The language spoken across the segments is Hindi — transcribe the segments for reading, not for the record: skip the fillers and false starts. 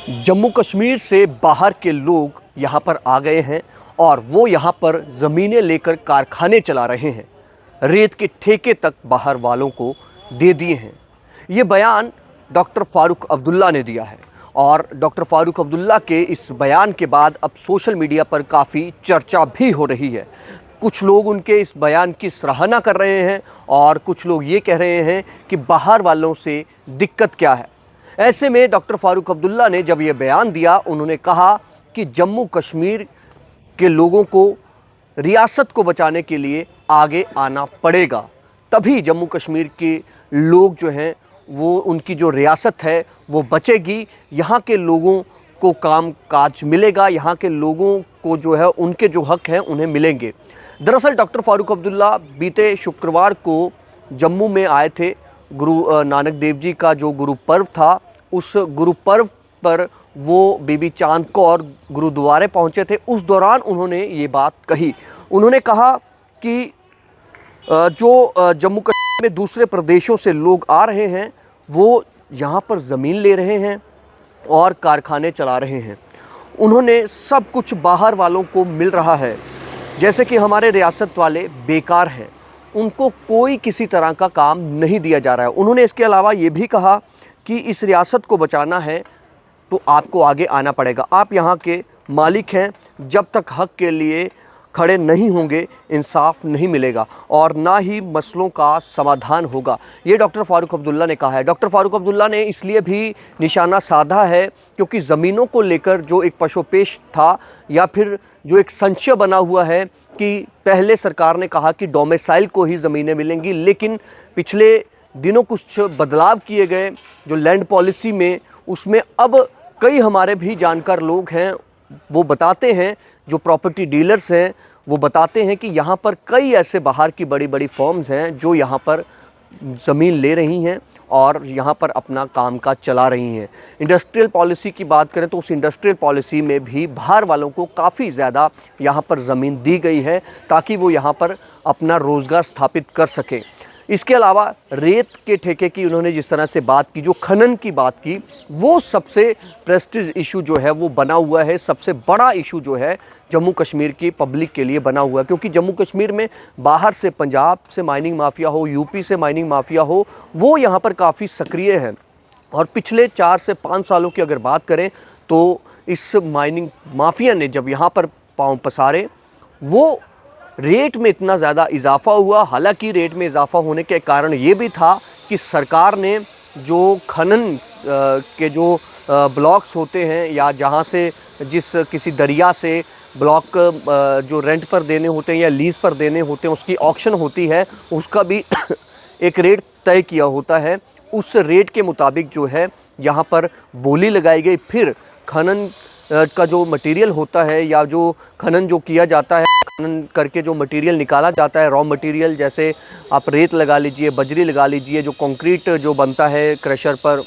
जम्मू कश्मीर से बाहर के लोग यहाँ पर आ गए हैं और वो यहाँ पर ज़मीनें लेकर कारखाने चला रहे हैं। रेत के ठेके तक बाहर वालों को दे दिए हैं। ये बयान डॉक्टर फ़ारूक अब्दुल्ला ने दिया है और डॉक्टर फ़ारूक अब्दुल्ला के इस बयान के बाद अब सोशल मीडिया पर काफ़ी चर्चा भी हो रही है। कुछ लोग उनके इस बयान की सराहना कर रहे हैं और कुछ लोग ये कह रहे हैं कि बाहर वालों से दिक्कत क्या है। ऐसे में डॉक्टर फ़ारूक अब्दुल्ला ने जब ये बयान दिया, उन्होंने कहा कि जम्मू कश्मीर के लोगों को रियासत को बचाने के लिए आगे आना पड़ेगा, तभी जम्मू कश्मीर के लोग जो हैं वो उनकी जो रियासत है वो बचेगी, यहाँ के लोगों को काम काज मिलेगा, यहाँ के लोगों को जो है उनके जो हक हैं उन्हें मिलेंगे। दरअसल डॉक्टर फ़ारूक अब्दुल्ला बीते शुक्रवार को जम्मू में आए थे। गुरु नानक देव जी का जो गुरु पर्व था, उस गुरु पर्व पर वो बीबी चांद कौर गुरुद्वारे पहुंचे थे। उस दौरान उन्होंने ये बात कही। उन्होंने कहा कि जो जम्मू कश्मीर में दूसरे प्रदेशों से लोग आ रहे हैं वो यहाँ पर ज़मीन ले रहे हैं और कारखाने चला रहे हैं। उन्होंने सब कुछ बाहर वालों को मिल रहा है, जैसे कि हमारे रियासत वाले बेकार हैं, उनको कोई किसी तरह का काम नहीं दिया जा रहा है। उन्होंने इसके अलावा ये भी कहा कि इस रियासत को बचाना है तो आपको आगे आना पड़ेगा। आप यहाँ के मालिक हैं, जब तक हक के लिए खड़े नहीं होंगे इंसाफ नहीं मिलेगा और ना ही मसलों का समाधान होगा। ये डॉक्टर फ़ारूक अब्दुल्ला ने कहा है। डॉक्टर फ़ारूक अब्दुल्ला ने इसलिए भी निशाना साधा है क्योंकि ज़मीनों को लेकर जो एक पशोपेश था या फिर जो एक संशय बना हुआ है कि पहले सरकार ने कहा कि डोमिसाइल को ही ज़मीनें मिलेंगी, लेकिन पिछले दिनों कुछ बदलाव किए गए जो लैंड पॉलिसी में, उसमें अब कई हमारे भी जानकार लोग हैं वो बताते हैं, जो प्रॉपर्टी डीलर्स हैं वो बताते हैं कि यहाँ पर कई ऐसे बाहर की बड़ी बड़ी फर्म्स हैं जो यहाँ पर ज़मीन ले रही हैं और यहाँ पर अपना कामकाज चला रही हैं। इंडस्ट्रियल पॉलिसी की बात करें तो उस इंडस्ट्रियल पॉलिसी में भी बाहर वालों को काफ़ी ज़्यादा यहाँ पर ज़मीन दी गई है ताकि वो यहाँ पर अपना रोज़गार स्थापित कर सकें। इसके अलावा रेत के ठेके की उन्होंने जिस तरह से बात की, जो खनन की बात की, वो सबसे प्रेस्टीज इशू जो है वो बना हुआ है। सबसे बड़ा इशू जो है जम्मू कश्मीर की पब्लिक के लिए बना हुआ है, क्योंकि जम्मू कश्मीर में बाहर से, पंजाब से माइनिंग माफिया हो, यूपी से माइनिंग माफिया हो, वो यहाँ पर काफ़ी सक्रिय है। और पिछले 4 से 5 सालों की अगर बात करें तो इस माइनिंग माफिया ने जब यहाँ पर पाँव पसारे, वो रेट में इतना ज़्यादा इजाफा हुआ। हालांकि रेट में इजाफा होने के कारण ये भी था कि सरकार ने जो खनन के जो ब्लॉक्स होते हैं या जहाँ से जिस किसी दरिया से ब्लॉक जो रेंट पर देने होते हैं या लीज़ पर देने होते हैं उसकी ऑक्शन होती है, उसका भी एक रेट तय किया होता है। उस रेट के मुताबिक जो है यहाँ पर बोली लगाई गई। फिर खनन का जो मटेरियल होता है या जो खनन जो किया जाता है, खनन करके जो मटेरियल निकाला जाता है, रॉ मटेरियल, जैसे आप रेत लगा लीजिए, बजरी लगा लीजिए, जो कंक्रीट जो बनता है क्रशर पर,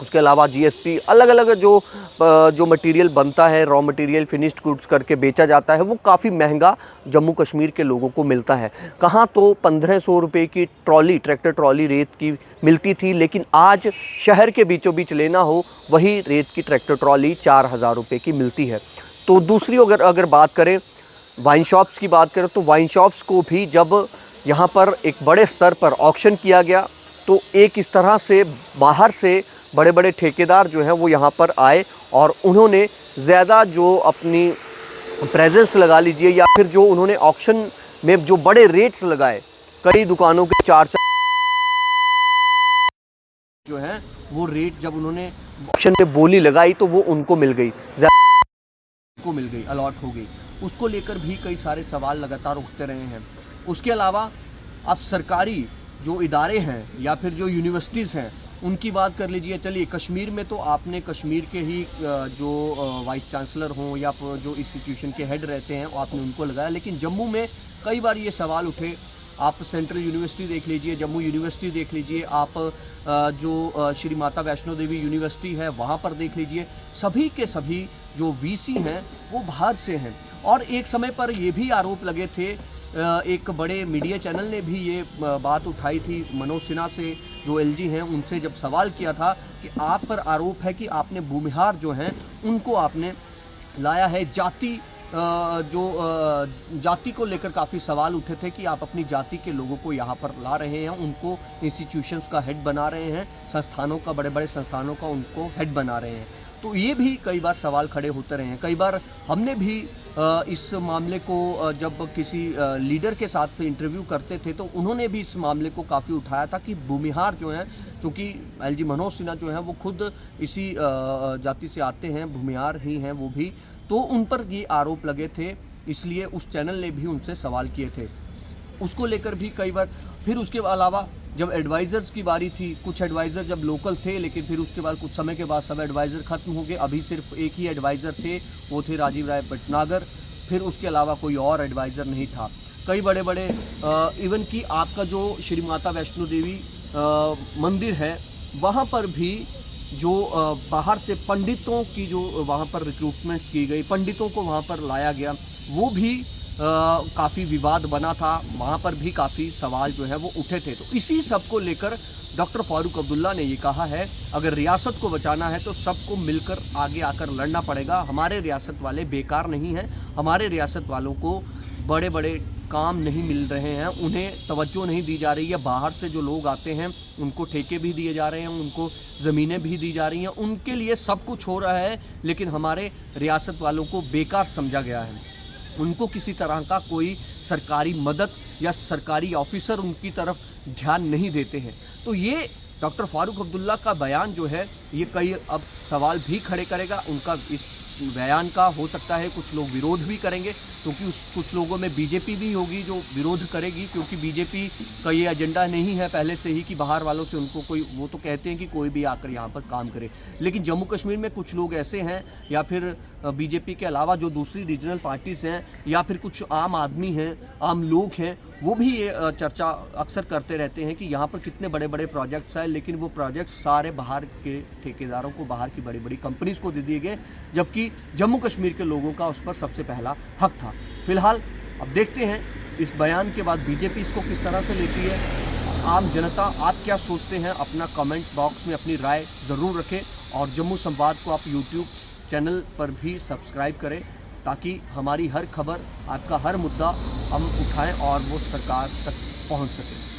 उसके अलावा जीएसपी, अलग अलग जो मटेरियल बनता है, रॉ मटेरियल फिनिश्ड गुड्स करके बेचा जाता है, वो काफ़ी महंगा जम्मू कश्मीर के लोगों को मिलता है। कहाँ तो 1500 रुपये की ट्रॉली, ट्रैक्टर ट्रॉली रेत की मिलती थी, लेकिन आज शहर के बीचों बीच लेना हो वही रेत की ट्रैक्टर ट्रॉली 4000 रुपये की मिलती है। तो दूसरी अगर बात करें, वाइन शॉप्स की बात करें, तो वाइन शॉप्स को भी जब यहाँ पर एक बड़े स्तर पर ऑक्शन किया गया तो एक इस तरह से बाहर से बड़े बड़े ठेकेदार जो हैं वो यहाँ पर आए और उन्होंने ज़्यादा जो अपनी प्रेजेंस लगा लीजिए या फिर जो उन्होंने ऑक्शन में जो बड़े रेट्स लगाए, कई दुकानों के 4 जो हैं वो रेट जब उन्होंने ऑक्शन में बोली लगाई तो वो उनको मिल गई, को मिल गई, अलॉट हो गई। उसको लेकर भी कई सारे सवाल लगातार उठते रहे हैं। उसके अलावा आप सरकारी जो इदारे हैं या फिर जो यूनिवर्सिटीज़ हैं उनकी बात कर लीजिए। चलिए, कश्मीर में तो आपने कश्मीर के ही जो वाइस चांसलर हों या जो इंस्टीट्यूशन के हेड रहते हैं आपने उनको लगाया, लेकिन जम्मू में कई बार ये सवाल उठे। आप सेंट्रल यूनिवर्सिटी देख लीजिए, जम्मू यूनिवर्सिटी देख लीजिए, आप जो श्री माता वैष्णो देवी यूनिवर्सिटी है वहाँ पर देख लीजिए, सभी के सभी जो वीसी हैं वो बाहर से हैं। और एक समय पर ये भी आरोप लगे थे, एक बड़े मीडिया चैनल ने भी ये बात उठाई थी मनोज सिन्हा से जो एलजी हैं उनसे जब सवाल किया था कि आप पर आरोप है कि आपने भूमिहार जो हैं उनको आपने लाया है जाति को लेकर काफ़ी सवाल उठे थे कि आप अपनी जाति के लोगों को यहाँ पर ला रहे हैं, उनको इंस्टीट्यूशंस का हेड बना रहे हैं, संस्थानों का, बड़े बड़े संस्थानों का उनको हेड बना रहे हैं। तो ये भी कई बार सवाल खड़े होते रहे हैं। कई बार हमने भी इस मामले को जब किसी लीडर के साथ इंटरव्यू करते थे तो उन्होंने भी इस मामले को काफ़ी उठाया था कि भूमिहार जो हैं, क्योंकि एलजी मनोज सिन्हा जो हैं वो खुद इसी जाति से आते हैं, भूमिहार ही हैं वो भी, तो उन पर ये आरोप लगे थे, इसलिए उस चैनल ने भी उनसे सवाल किए थे। उसको लेकर भी कई बार, फिर उसके अलावा जब एडवाइज़र्स की बारी थी, कुछ एडवाइज़र जब लोकल थे, लेकिन फिर उसके बाद कुछ समय के बाद सब एडवाइज़र ख़त्म हो गए, अभी सिर्फ एक ही एडवाइज़र थे, वो थे राजीव राय भटनागर, फिर उसके अलावा कोई और एडवाइज़र नहीं था। कई बड़े बड़े इवन कि आपका जो श्री माता वैष्णो देवी मंदिर है, वहाँ पर भी जो बाहर से पंडितों की जो वहाँ पर रिक्रूटमेंट्स की गई, पंडितों को वहाँ पर लाया गया, वो भी काफ़ी विवाद बना था, वहाँ पर भी काफ़ी सवाल जो है वो उठे थे। तो इसी सब को लेकर डॉक्टर फारूक अब्दुल्ला ने ये कहा है, अगर रियासत को बचाना है तो सबको मिलकर आगे आकर लड़ना पड़ेगा। हमारे रियासत वाले बेकार नहीं हैं, हमारे रियासत वालों को बड़े बड़े काम नहीं मिल रहे हैं, उन्हें तवज्जो नहीं दी जा रही है। बाहर से जो लोग आते हैं उनको ठेके भी दिए जा रहे हैं, उनको ज़मीनें भी दी जा रही हैं, उनके लिए सब कुछ हो रहा है, लेकिन हमारे रियासत वालों को बेकार समझा गया है। उनको किसी तरह का कोई सरकारी मदद या सरकारी ऑफिसर उनकी तरफ ध्यान नहीं देते हैं। तो ये डॉक्टर फारूक अब्दुल्ला का बयान जो है ये कई अब सवाल भी खड़े करेगा। उनका इस बयान का हो सकता है कुछ लोग विरोध भी करेंगे, क्योंकि कुछ लोगों में बीजेपी भी होगी जो विरोध करेगी, क्योंकि बीजेपी का ये एजेंडा नहीं है पहले से ही कि बाहर वालों से उनको कोई, वो तो कहते हैं कि कोई भी आकर यहाँ पर काम करे। लेकिन जम्मू कश्मीर में कुछ लोग ऐसे हैं, या फिर बीजेपी के अलावा जो दूसरी रीजनल पार्टीज़ हैं, या फिर कुछ आम आदमी हैं, आम लोग हैं, वो भी ये चर्चा अक्सर करते रहते हैं कि यहाँ पर कितने बड़े बड़े प्रोजेक्ट्स हैं, लेकिन वो प्रोजेक्ट्स सारे बाहर के ठेकेदारों को, बाहर की बड़ी बड़ी कंपनीज़ को दे दिए गए, जबकि जम्मू कश्मीर के लोगों का उस पर सबसे पहला हक था। फिलहाल अब देखते हैं इस बयान के बाद बीजेपी इसको किस तरह से लेती है। आम जनता आप क्या सोचते हैं, अपना कमेंट बॉक्स में अपनी राय ज़रूर रखें, और जम्मू संवाद को आप यूट्यूब चैनल पर भी सब्सक्राइब करें, ताकि हमारी हर खबर, आपका हर मुद्दा हम उठाएं और वो सरकार तक पहुंच सके।